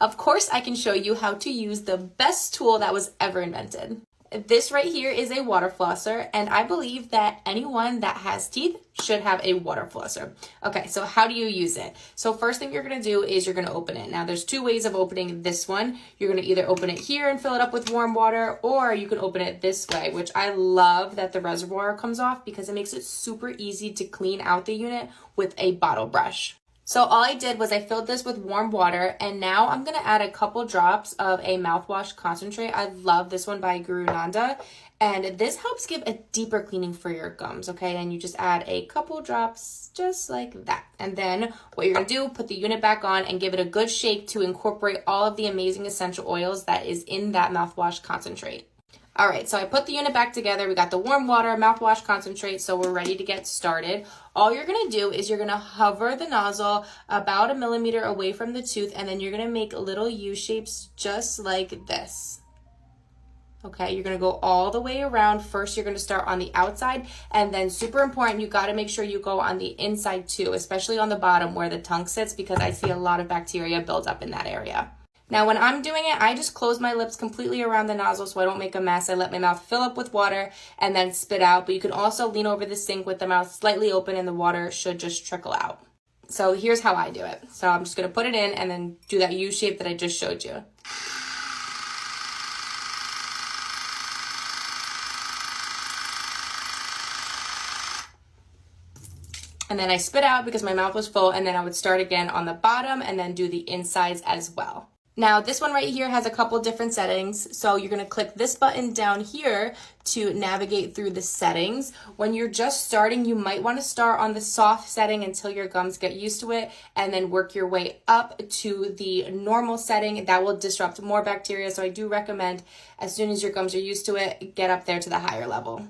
Of course, I can show you how to use the best tool that was ever invented. This right here is a water flosser, and I believe that anyone that has teeth should have a water flosser. Okay, so how do you use it? So first thing you're gonna do is you're gonna open it. Now there's two ways of opening this one. You're gonna either open it here and fill it up with warm water, or you can open it this way, which I love that the reservoir comes off because it makes it super easy to clean out the unit with a bottle brush. So all I did was I filled this with warm water, and now I'm going to add a couple drops of a mouthwash concentrate. I love this one by GuruNanda, and this helps give a deeper cleaning for your gums, okay? And you just add a couple drops just like that. And then what you're going to do, put the unit back on and give it a good shake to incorporate all of the amazing essential oils that is in that mouthwash concentrate. All right, so I put the unit back together. We got the warm water, mouthwash concentrate, so we're ready to get started. All you're gonna do is you're gonna hover the nozzle about 1 millimeter away from the tooth, and then you're gonna make little U shapes just like this. Okay, you're gonna go all the way around. First, you're gonna start on the outside, and then super important, you gotta make sure you go on the inside too, especially on the bottom where the tongue sits, because I see a lot of bacteria build up in that area. Now, when I'm doing it, I just close my lips completely around the nozzle so I don't make a mess. I let my mouth fill up with water and then spit out. But you can also lean over the sink with the mouth slightly open and the water should just trickle out. So here's how I do it. So I'm just going to put it in and then do that U shape that I just showed you. And then I spit out because my mouth was full, and then I would start again on the bottom and then do the insides as well. Now, this one right here has a couple different settings. So you're gonna click this button down here to navigate through the settings. When you're just starting, you might wanna start on the soft setting until your gums get used to it, and then work your way up to the normal setting. That will disrupt more bacteria. So I do recommend, as soon as your gums are used to it, get up there to the higher level.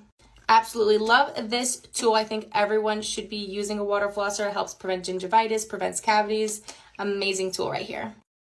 Absolutely love this tool. I think everyone should be using a water flosser. It helps prevent gingivitis, prevents cavities. Amazing tool right here.